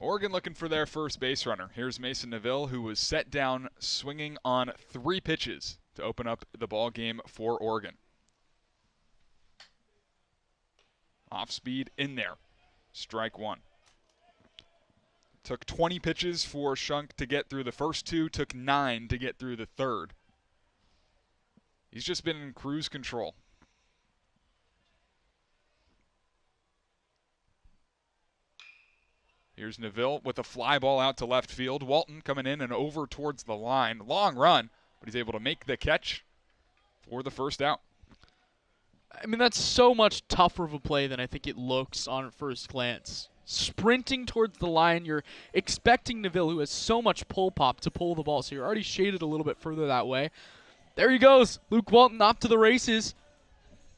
Oregon looking for their first base runner. Here's Mason Neville, who was set down swinging on 3 pitches to open up the ball game for Oregon. Off speed in there. Strike 1. Took 20 pitches for Shunk to get through the first 2, took 9 to get through the third. He's just been in cruise control. Here's Neville with a fly ball out to left field. Walton coming in and over towards the line. Long run, but he's able to make the catch for the first out. I mean, that's so much tougher of a play than I think it looks on first glance. Sprinting towards the line, you're expecting Neville, who has so much pull pop, to pull the ball, so you're already shaded a little bit further that way. There he goes. Luke Walton off to the races,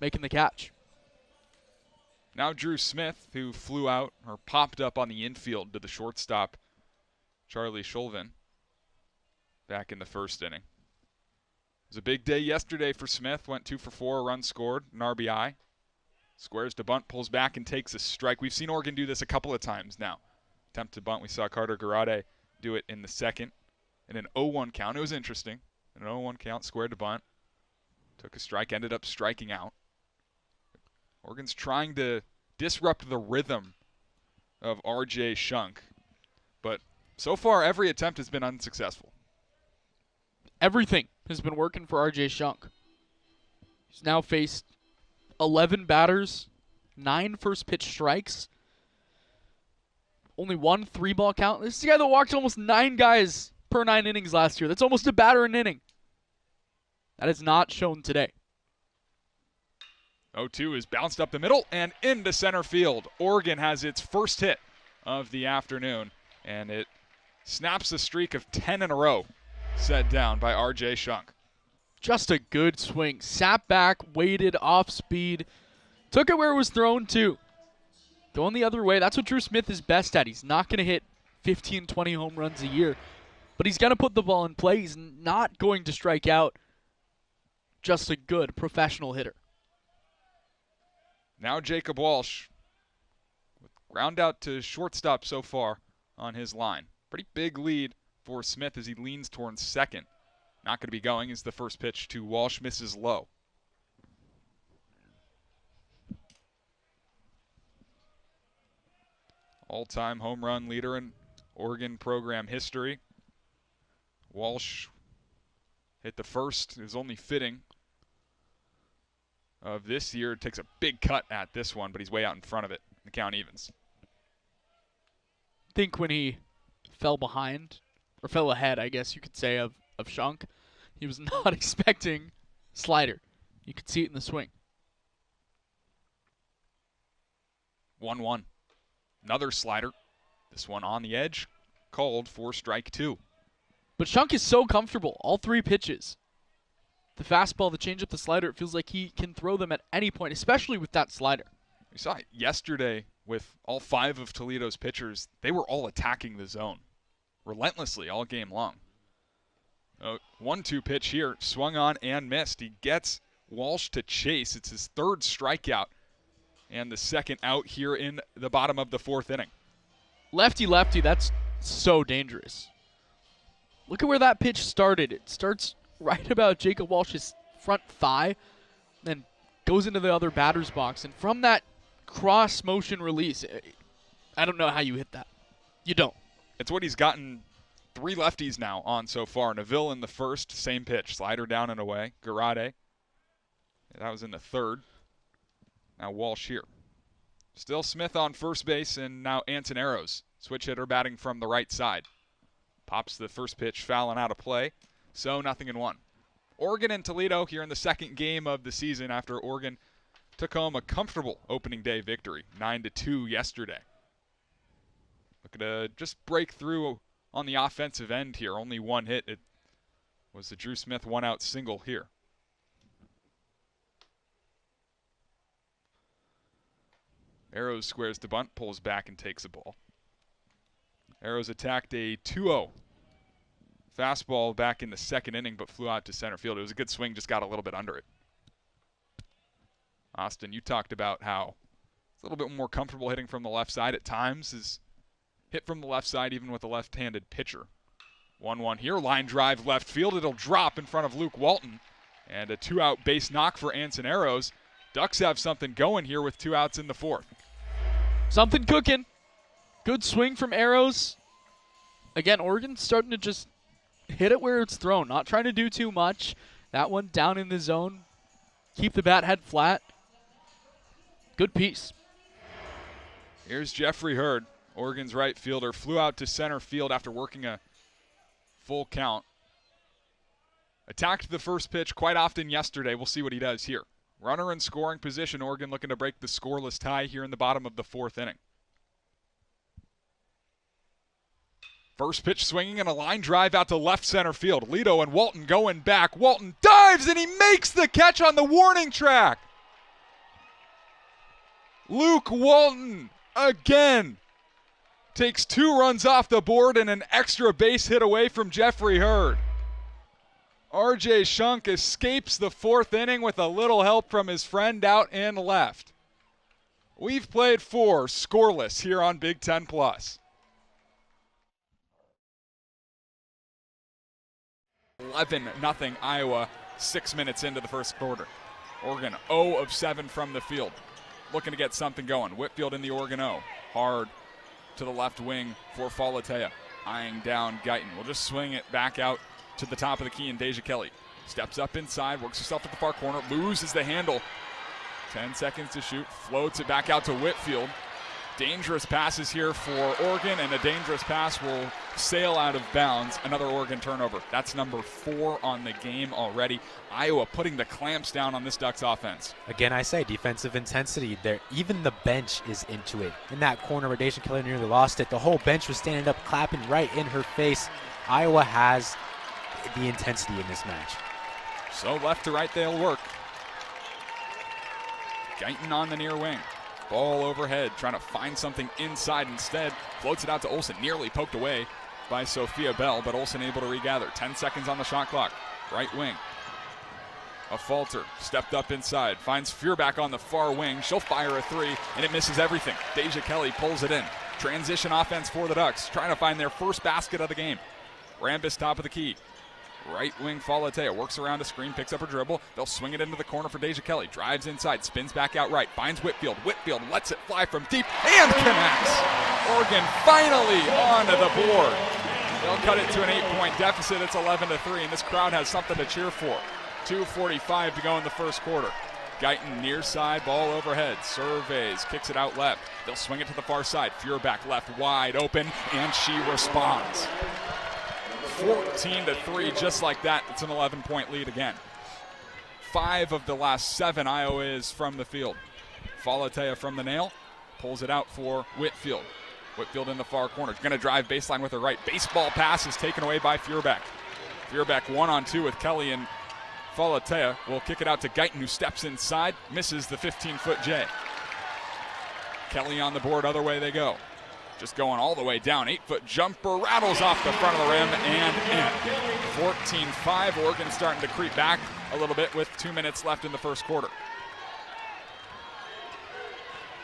making the catch. Now Drew Smith, who flew out or popped up on the infield to the shortstop, Charlie Shulvin, back in the first inning. It was a big day yesterday for Smith. Went 2 for 4, a run scored, an RBI. Squares to bunt, pulls back and takes a strike. We've seen Oregon do this a couple of times now. Attempt to bunt. We saw Carter Garade do it in the second in an 0-1 count. It was interesting. An 0-1 count, squared to bunt. Took a strike, ended up striking out. Oregon's trying to disrupt the rhythm of R.J. Shunk, but so far every attempt has been unsuccessful. Everything has been working for R.J. Shunk. He's now faced 11 batters, 9 first pitch strikes, only 1 3-ball count. This is the guy that walked almost 9 guys per 9 innings last year. That's almost a batter an inning. That is not shown today. 0-2 is bounced up the middle and into center field. Oregon has its first hit of the afternoon, and it snaps a streak of 10 in a row set down by R.J. Shunk. Just a good swing. Sat back, waited, off speed. Took it where it was thrown to. Going the other way. That's what Drew Smith is best at. He's not going to hit 15, 20 home runs a year, but he's going to put the ball in play. He's not going to strike out. Just a good professional hitter. Now Jacob Walsh with ground out to shortstop so far on his line. Pretty big lead for Smith as he leans towards second. Not going to be going as the first pitch to Walsh misses low. All-time home run leader in Oregon program history. Walsh hit the first. It was only fitting of this year. Takes a big cut at this one, but he's way out in front of it. The count evens. I think when he fell behind, or fell ahead, I guess you could say, of Shunk, he was not expecting slider. You could see it in the swing. 1-1. Another slider. This one on the edge. Called for strike 2. But Shunk is so comfortable. All 3 pitches. The fastball, the changeup, the slider, it feels like he can throw them at any point, especially with that slider. We saw it yesterday with all 5 of Toledo's pitchers. They were all attacking the zone relentlessly all game long. 1-2 pitch here, swung on and missed. He gets Walsh to chase. It's his 3rd strikeout and the 2nd out here in the bottom of the 4th inning. Lefty, that's so dangerous. Look at where that pitch started. It starts right about Jacob Walsh's front thigh, then goes into the other batter's box. And from that cross motion release, I don't know how you hit that. You don't. It's what he's gotten 3 lefties now on so far. Neville in the first, same pitch. Slider down and away. Garade. That was in the 3rd. Now Walsh here. Still Smith on first base, and now Anton Arrows. Switch hitter batting from the right side. Pops the first pitch, fouling out of play. So 0-1. Oregon and Toledo here in the 2nd game of the season after Oregon took home a comfortable opening day victory, 9-2 yesterday. Looking to just break through on the offensive end here. Only 1 hit. It was the Drew Smith 1-out single here. Arrows squares to bunt, pulls back and takes a ball. Arrows attacked a 2-0 fastball back in the 2nd inning, but flew out to center field. It was a good swing, just got a little bit under it. Austin, you talked about how it's a little bit more comfortable hitting from the left side at times. His hit from the left side even with a left-handed pitcher. 1-1 here, line drive left field. It'll drop in front of Luke Walton. And a 2-out base knock for Anson Arrows. Ducks have something going here with 2 outs in the 4th. Something cooking. Good swing from Arrows. Again, Oregon's starting to just hit it where it's thrown, not trying to do too much. That one down in the zone. Keep the bat head flat. Good piece. Here's Jeffrey Hurd, Oregon's right fielder. Flew out to center field after working a full count. Attacked the first pitch quite often yesterday. We'll see what he does here. Runner in scoring position. Oregon looking to break the scoreless tie here in the bottom of the 4th inning. First pitch swinging and a line drive out to left center field. Lito and Walton going back. Walton dives and he makes the catch on the warning track. Luke Walton again takes 2 runs off the board and an extra base hit away from Jeffrey Hurd. RJ Shunk escapes the 4th inning with a little help from his friend out in left. We've played 4 scoreless here on Big Ten Plus. 11-0 Iowa, 6 minutes into the first quarter. Oregon 0 of 7 from the field. Looking to get something going. Whitfield in the Oregon O. Hard to the left wing for Falatea. Eyeing down Guyton. We'll just swing it back out to the top of the key, and Deja Kelly steps up inside, works herself to the far corner, loses the handle. 10 seconds to shoot, floats it back out to Whitfield. Dangerous passes here for Oregon, and a dangerous pass will sail out of bounds. Another Oregon turnover. That's number 4 on the game already. Iowa putting the clamps down on this Ducks offense. Again, I say defensive intensity there. Even the bench is into it. In that corner where Deja Kelly nearly lost it, the whole bench was standing up, clapping right in her face. Iowa has the intensity in this match. So left to right they'll work. Guyton on the near wing. Ball overhead, trying to find something inside instead. Floats it out to Olsen, nearly poked away by Sophia Bell, but Olsen able to regather. 10 seconds on the shot clock. Right wing. A falter, stepped up inside, finds Feuerbach on the far wing. She'll fire a 3, and it misses everything. Deja Kelly pulls it in. Transition offense for the Ducks, trying to find their first basket of the game. Rambis top of the key. Right wing Falatea works around a screen, picks up her dribble. They'll swing it into the corner for Deja Kelly. Drives inside, spins back out right, finds Whitfield. Whitfield lets it fly from deep and connects. Oregon finally on the board. They'll cut it to an 8-point deficit. It's 11-3, and this crowd has something to cheer for. 2:45 to go in the first quarter. Guyton near side, ball overhead. Surveys, kicks it out left. They'll swing it to the far side. Feuerbach left wide open, and she responds. 14-3, just like that. It's an 11-point lead again. 5 of the last 7 Iowa is from the field. Falatea from the nail, pulls it out for Whitfield. Whitfield in the far corner, going to drive baseline with her right. Baseball pass is taken away by Feuerbach. Feuerbach 1-on-2 with Kelly, and Falatea will kick it out to Guyton, who steps inside, misses the 15-foot J. Kelly on the board, other way they go. Just going all the way down. 8-foot jumper rattles off the front of the rim and in. 14-5. Oregon starting to creep back a little bit with 2 minutes left in the first quarter.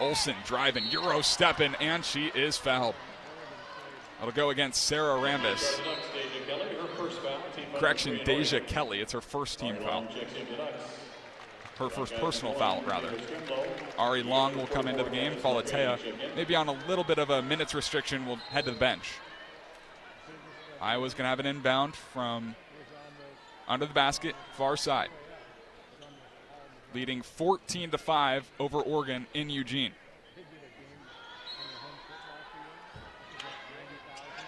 Olsen driving, Euro stepping, and she is fouled. It'll go against Sarah Rambis. Correction, Deja Kelly. It's her first team foul. Her first personal foul, rather. Ari Long will come into the game. Falatea, maybe on a little bit of a minutes restriction, will head to the bench. Iowa's going to have an inbound from under the basket, far side. Leading 14-5 over Oregon in Eugene.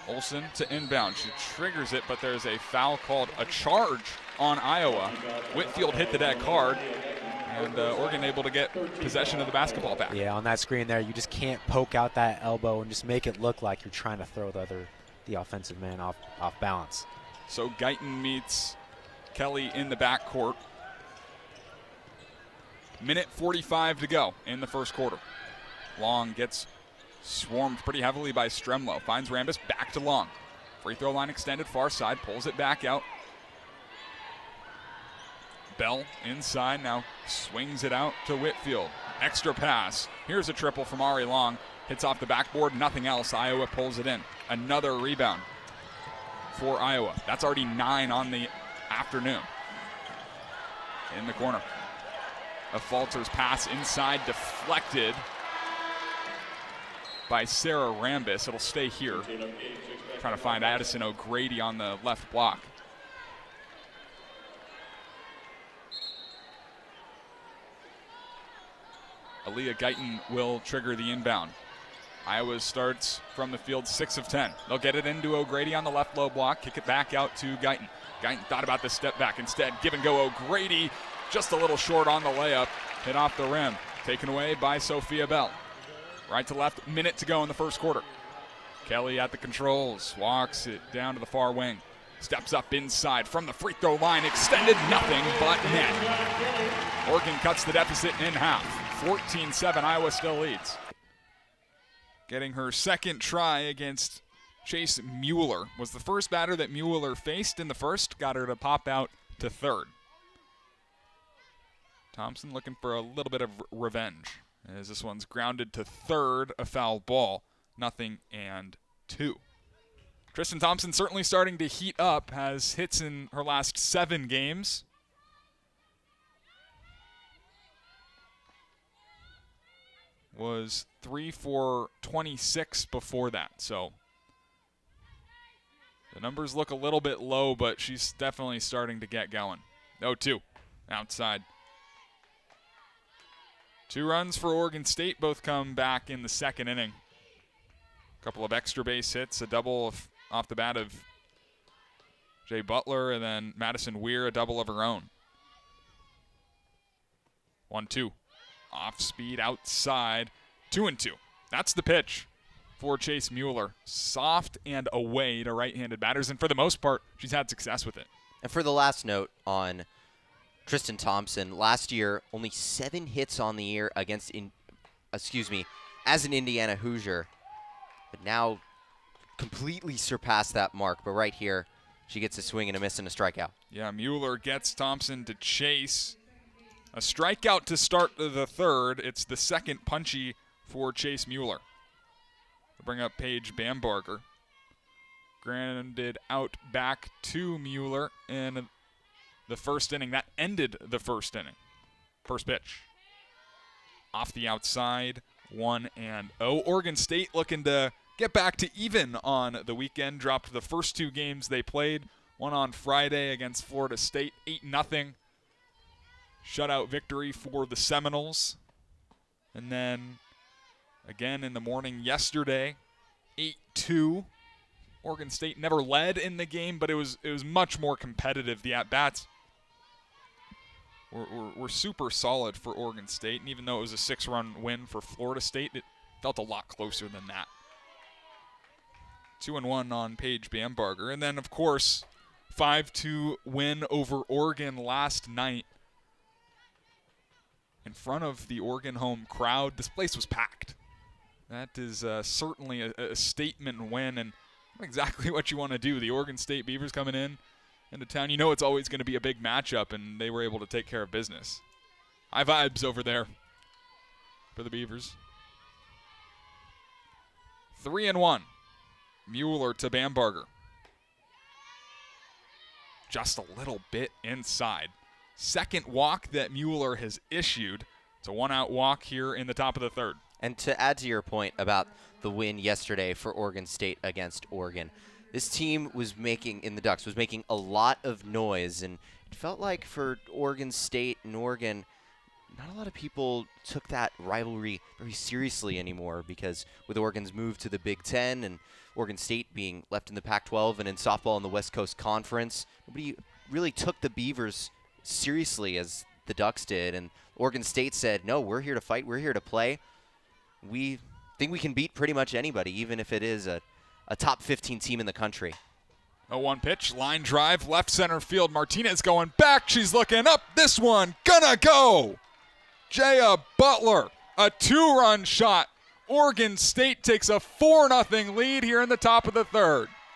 Olsen to inbound. She triggers it, but there's a foul called, a charge on Iowa. Whitfield hit the deck hard, and Oregon able to get possession of the basketball back. Yeah, on that screen there, you just can't poke out that elbow and just make it look like you're trying to throw the offensive man off balance. So Guyton meets Kelly in the backcourt. Minute 45 to go in the first quarter. Long gets swarmed pretty heavily by Stremlo. Finds Rambis, back to Long. Free throw line extended, far side, pulls it back out. Bell inside, now swings it out to Whitfield. Extra pass. Here's a triple from Ari Long. Hits off the backboard, nothing else. Iowa pulls it in. Another rebound for Iowa. That's already 9 on the afternoon. In the corner. A Falters pass inside, deflected by Sarah Rambis. It'll stay here. Trying to find Addison O'Grady on the left block. Aaliyah Guyton will trigger the inbound. Iowa starts from the field 6 of 10. They'll get it into O'Grady on the left low block, kick it back out to Guyton. Guyton thought about the step back. Instead, give and go O'Grady, just a little short on the layup, hit off the rim. Taken away by Sophia Bell. Right to left, minute to go in the first quarter. Kelly at the controls, walks it down to the far wing. Steps up inside from the free throw line, extended, nothing but net. Oregon cuts the deficit in half. 14-7, Iowa still leads. Getting her second try against Chase Mueller. Was the first batter that Mueller faced in the first. Got her to pop out to third. Thompson looking for a little bit of revenge, as this one's grounded to third, a foul ball. 0-2. Tristan Thompson certainly starting to heat up, has hits in her last 7 games. Was 3 for 26 before that, so the numbers look a little bit low, but she's definitely starting to get going. 0-2, outside. 2 runs for Oregon State, both come back in the second inning. A couple of extra base hits, a double off the bat of Jay Butler, and then Madison Weir, a double of her own. 1-2. Off speed outside, 2-2. That's the pitch for Chase Mueller. Soft and away to right-handed batters, and for the most part, she's had success with it. And for the last note on Tristan Thompson, last year only 7 hits on the year against, as an Indiana Hoosier, but now completely surpassed that mark. But right here, she gets a swing and a miss and a strikeout. Yeah, Mueller gets Thompson to chase. A strikeout to start the third. It's the second punchy for Chase Mueller. We'll bring up Paige Bambarger. Grounded out back to Mueller in the first inning. That ended the first inning. First pitch. Off the outside, 1-0. Oregon State looking to get back to even on the weekend. Dropped the first 2 games they played. One on Friday against Florida State, 8-0. Shutout victory for the Seminoles. And then again in the morning yesterday, 8-2. Oregon State never led in the game, but it was much more competitive. The at-bats were super solid for Oregon State, and even though it was a 6-run win for Florida State, it felt a lot closer than that. 2-1 on Paige Bambarger. And then, of course, 5-2 win over Oregon last night. In front of the Oregon home crowd, this place was packed. That is certainly a statement win, and exactly what you want to do. The Oregon State Beavers coming into town. You know it's always going to be a big matchup, and they were able to take care of business. High vibes over there for the Beavers. 3-1. Mueller to Bambarger. Just a little bit inside. Second walk that Mueller has issued. It's a 1-out walk here in the top of the third. And to add to your point about the win yesterday for Oregon State against Oregon, this team was making a lot of noise, and it felt like for Oregon State and Oregon, not a lot of people took that rivalry very seriously anymore, because with Oregon's move to the Big Ten and Oregon State being left in the Pac-12 and in softball in the West Coast Conference, nobody really took the Beavers seriously as the Ducks did, and Oregon State said, no, we're here to fight, we're here to play. We think we can beat pretty much anybody, even if it is a top 15 team in the country. 0-1 pitch, line drive, left center field. Martinez going back, she's looking up, this one gonna go! Jaya Butler, a 2-run shot. Oregon State takes a 4-0 lead here in the top of the third.